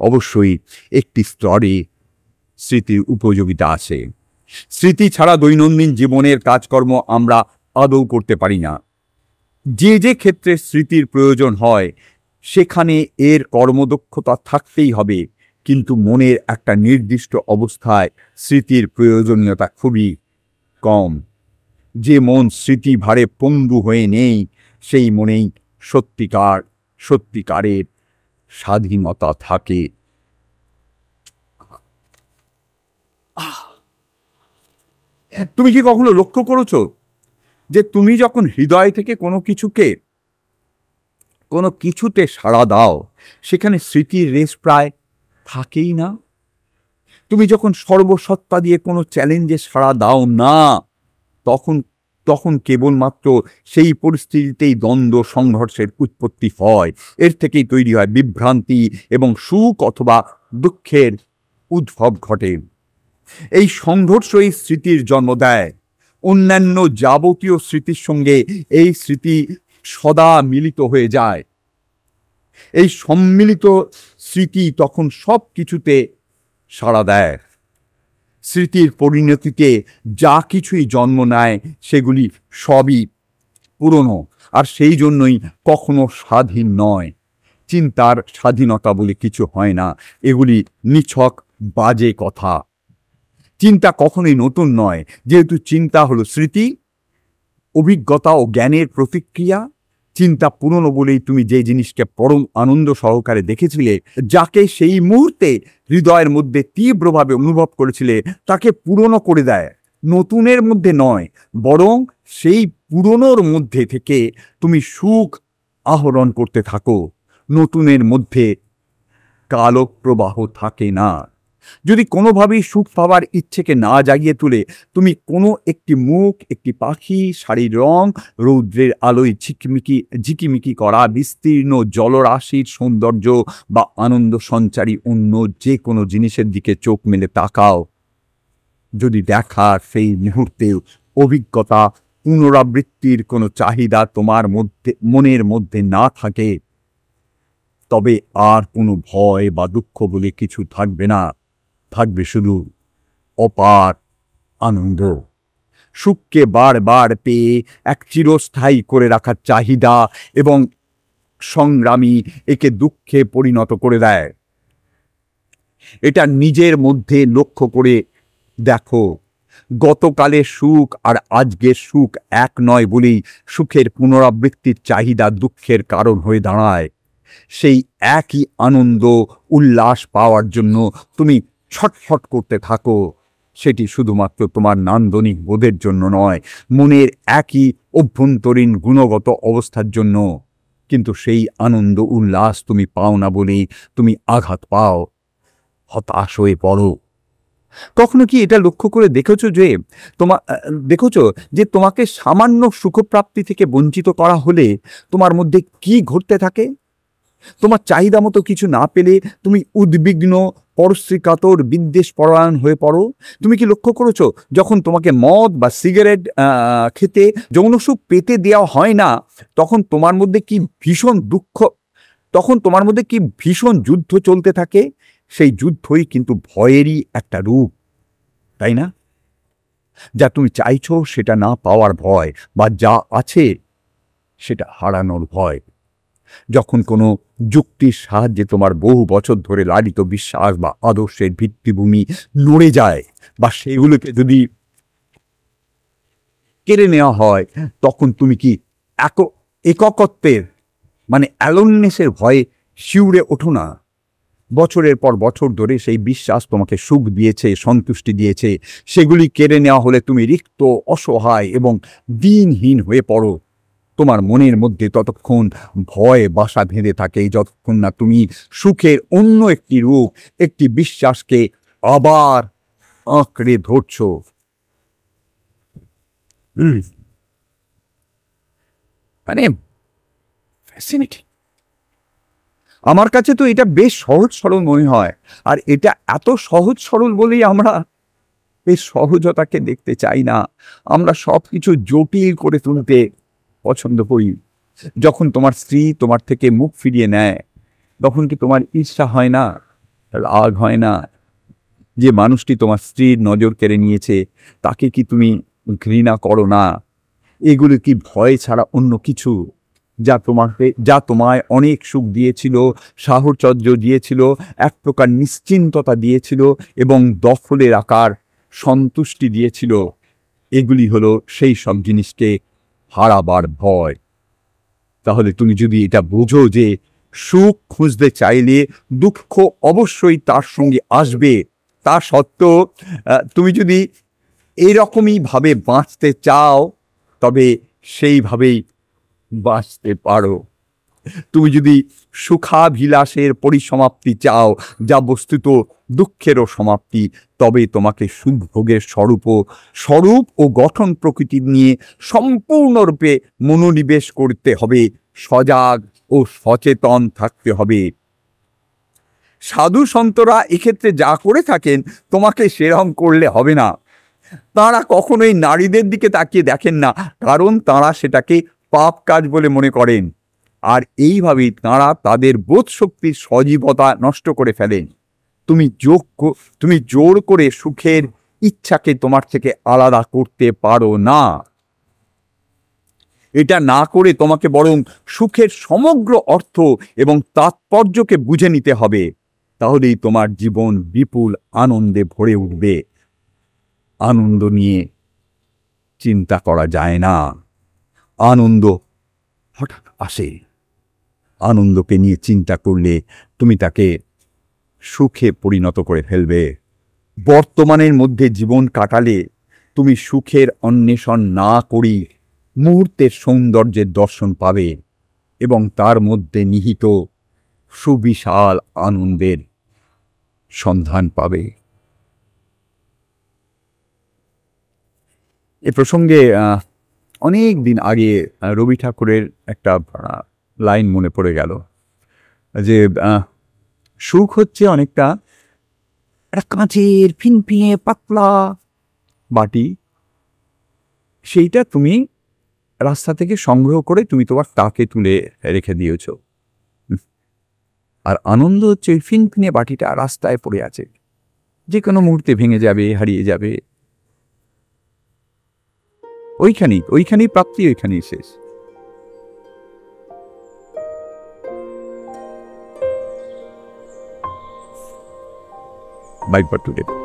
অবশ্যই একটি স্তরে স্মৃতির উপযোগিতা আছে। স্মৃতি ছাড়া দৈনন্দিন জীবনের কাজকর্ম আমরা আদৌ করতে পারি না। যে যে ক্ষেত্রে স্মৃতির প্রয়োজন হয় সেখানে এর কর্মদক্ষতা থাকতেই হবে, কিন্তু মনের একটা নির্দিষ্ট অবস্থায় স্মৃতির প্রয়োজনীয়তা খুবই কম। যে মন স্মৃতি ভারে পঙ্গু হয়ে নেই সেই মনেই সত্যিকারের স্বাধীনতা থাকে। তুমি কি কখনো লক্ষ্য করেছো যে তুমি যখন হৃদয় থেকে কোনো কিছুতে সাড়া দাও সেখানে স্মৃতির রেশ প্রায় থাকেই না? তুমি যখন সর্বসত্তা দিয়ে কোনো চ্যালেঞ্জে সাড়া দাও না তখন কেবলমাত্র সেই পরিস্থিতিতেই দ্বন্দ্ব সংঘর্ষের উৎপত্তি হয়। এর থেকেই তৈরি হয় বিভ্রান্তি এবং সুখ অথবা দুঃখের উদ্ভব ঘটে। এই সংঘর্ষই স্মৃতির জন্ম দেয়। অন্যান্য যাবতীয় স্মৃতির সঙ্গে এই স্মৃতি সদা মিলিত হয়ে যায়। এই সম্মিলিত স্মৃতি তখন সব কিছুতে সাড়া দেয়। স্মৃতির পরিণতিতে যা কিছুই জন্ম নেয় সেগুলি সবই পুরনো, আর সেই জন্যই কখনো স্বাধীন নয়। চিন্তার স্বাধীনতা বলে কিছু হয় না, এগুলি নিছক বাজে কথা। চিন্তা কখনোই নতুন নয়, যেহেতু চিন্তা হলো স্মৃতি, অভিজ্ঞতা ও জ্ঞানের প্রতিক্রিয়া। চিন্তা পুরনো বলেই তুমি যে জিনিসকে পরম আনন্দ সহকারে দেখেছিলে, যাকে সেই মুহূর্তে হৃদয়ের মধ্যে তীব্রভাবে অনুভব করেছিলে, তাকে পুরনো করে দেয়, নতুনের মধ্যে নয়। বরং সেই পুরনোর মধ্যে থেকে তুমি সুখ আহরণ করতে থাকো। নতুনের মধ্যে কালপ্রবাহ থাকে না। যদি কোনোভাবেই সুখ পাওয়ার ইচ্ছেকে না জাগিয়ে তুলে তুমি কোনো একটি মুখ, একটি পাখি, শাড়ির রং, রৌদ্রের আলোয় ঝিকিমিকি করা বিস্তীর্ণ জলরাশির সৌন্দর্য বা আনন্দ সঞ্চারী অন্য যে কোনো জিনিসের দিকে চোখ মেলে তাকাও, যদি দেখার সেই মুহূর্তে অভিজ্ঞতা পুনরাবৃত্তির কোনো চাহিদা তোমার মনের মধ্যে না থাকে, তবে আর কোনো ভয় বা দুঃখ বলে কিছু থাকবে না। থাকবে শুধু অপার আনন্দ। সুখকে বারবার পেয়ে এক চিরস্থায়ী করে রাখার চাহিদা এবং সংগ্রামী একে দুঃখে পরিণত করে দেয়। এটা নিজের মধ্যে লক্ষ্য করে দেখো। গতকালের সুখ আর আজকের সুখ এক নয় বলেই সুখের পুনরাবৃত্তির চাহিদা দুঃখের কারণ হয়ে দাঁড়ায়। সেই একই আনন্দ উল্লাস পাওয়ার জন্য তুমি ছটফট করতে থাকো। সেটি শুধুমাত্র তোমার নান্দনিক বোধের জন্য নয়, মনের একই অভ্যন্তরীণ গুণগত অবস্থার জন্য। কিন্তু সেই আনন্দ উল্লাস তুমি পাও না বলেই তুমি আঘাত পাও, হতাশ হয়ে পড়ো। কখনো কি এটা লক্ষ্য করে দেখেছো যে তোমাকে সামান্য সুখপ্রাপ্তি থেকে বঞ্চিত করা হলে তোমার মধ্যে কি ঘটতে থাকে? তোমার চাহিদা মতো কিছু না পেলে তুমি উদ্বিগ্ন, পরশ্রীকাতর, বিদ্বেষ পরায়ণ হয়ে পড়ো। তুমি কি লক্ষ্য করেছো যখন তোমাকে মদ বা সিগারেট খেতে যৌন সুখ পেতে দেওয়া হয় না তখন তোমার মধ্যে কি ভীষণ যুদ্ধ চলতে থাকে? সেই যুদ্ধই কিন্তু ভয়েরই একটা রূপ, তাই না? যা তুমি চাইছো সেটা না পাওয়ার ভয়, বা যা আছে সেটা হারানোর ভয়। যখন কোনো যুক্তির সাহায্যে তোমার বহু বছর ধরে লালিত বিশ্বাস বা আদর্শের ভিত্তিভূমি নড়ে যায়, বা সেগুলোকে যদি কেড়ে নেওয়া হয়, তখন তুমি কি একত্বের অ্যালোননেসের ভয়ে শিউরে ওঠো না? বছরের পর বছর ধরে সেই বিশ্বাস তোমাকে সুখ দিয়েছে, সন্তুষ্টি দিয়েছে, সেগুলি কেড়ে নেওয়া হলে তুমি রিক্ত, অসহায় এবং দিনহীন হয়ে পড়ো। তোমার মনের মধ্যে ততক্ষণ ভয় বাসা বেঁধে থাকে যতক্ষণ না তুমি সুখের অন্য একটি রূপ, একটি বিশ্বাসকে আবার আঁকড়ে ধরছ। ফ্যাসিনেটিং। আমার কাছে তো এটা বেশ সহজ সরল মনে হয়, আর এটা এত সহজ সরল বলেই আমরা এই সহজতাকে দেখতে চাই না। আমরা সবকিছু জটিল করে তুলতে পছন্দ করি। যখন তোমার স্ত্রী তোমার থেকে মুখ ফিরিয়ে নেয় তখন কি তোমার ঈর্ষা হয় না? রাগ হয় না? যে মানুষটি তোমার স্ত্রীর নজর কেড়ে নিয়েছে তাকে কি তুমি ঘৃণা করো না? এগুলো কি ভয় ছাড়া অন্য কিছু? যা তোমায় অনেক সুখ দিয়েছিল, সাহচর্য দিয়েছিল, এক প্রকার নিশ্চিন্ততা দিয়েছিল এবং দখলের আকার সন্তুষ্টি দিয়েছিল, এগুলি হলো সেই সব জিনিসকে হারাবার ভয়। তাহলে তুমি যদি এটা বোঝো যে সুখ খুঁজতে চাইলে দুঃখ অবশ্যই তার সঙ্গে আসবে, তা সত্ত্বেও তুমি যদি এরকমই ভাবে বাঁচতে চাও তবে সেইভাবেই বাঁচতে পারো। তুমি যদি সুখাভিলাষের পরিসমাপ্তি চাও, যা বস্তুত দুঃখেরও সমাপ্তি, তবে তোমাকে সুখভোগের স্বরূপ ও গঠন প্রকৃতি নিয়ে সম্পূর্ণরূপে মনোনিবেশ করতে হবে, সজাগ ও সচেতন থাকতে হবে। সাধু সন্তরা এক্ষেত্রে যা করে থাকেন তোমাকে সেরকম করলে হবে না। তাঁরা কখনোই নারীদের দিকে তাকিয়ে দেখেন না, কারণ তাঁরা সেটাকে পাপ কাজ বলে মনে করেন, আর এইভাবেই তাঁরা তাদের বোধ শক্তির সজীবতা নষ্ট করে ফেলেন। তুমি জোর করে সুখের ইচ্ছাকে তোমার থেকে আলাদা করতে পারো না। এটা না করে তোমাকে বরং সুখের সমগ্র অর্থ এবং তাৎপর্যকে বুঝে নিতে হবে। তাহলেই তোমার জীবন বিপুল আনন্দে ভরে উঠবে। আনন্দ নিয়ে চিন্তা করা যায় না, আনন্দ হঠাৎ আসে। আনন্দকে নিয়ে চিন্তা করলে তুমি তাকে সুখে পরিণত করে ফেলবে। বর্তমানের মধ্যে জীবন কাটালে তুমি সুখের অন্বেষণ না করি মুহূর্তের সৌন্দর্যের দর্শন পাবে এবং তার মধ্যে নিহিত সুবিশাল আনন্দের সন্ধান পাবে। এ প্রসঙ্গে অনেক দিন আগে রবি ঠাকুরের একটা লাইন মনে পড়ে গেল যে সুখ হচ্ছে অনেকটা একটা কাঁচের ফিনফিনে পাতলা বাটি, সেইটা তুমি রাস্তা থেকে সংগ্রহ করে তুমি তোমার তাকে তুলে রেখে দিয়েছ। আর আনন্দ হচ্ছে ওই ফিনফিনে বাটিটা রাস্তায় পড়ে আছে, যে কোনো মুহূর্তে ভেঙে যাবে, হারিয়ে যাবে। ওইখানেই প্রাপ্তি, ওইখানেই শেষ। Bye for today.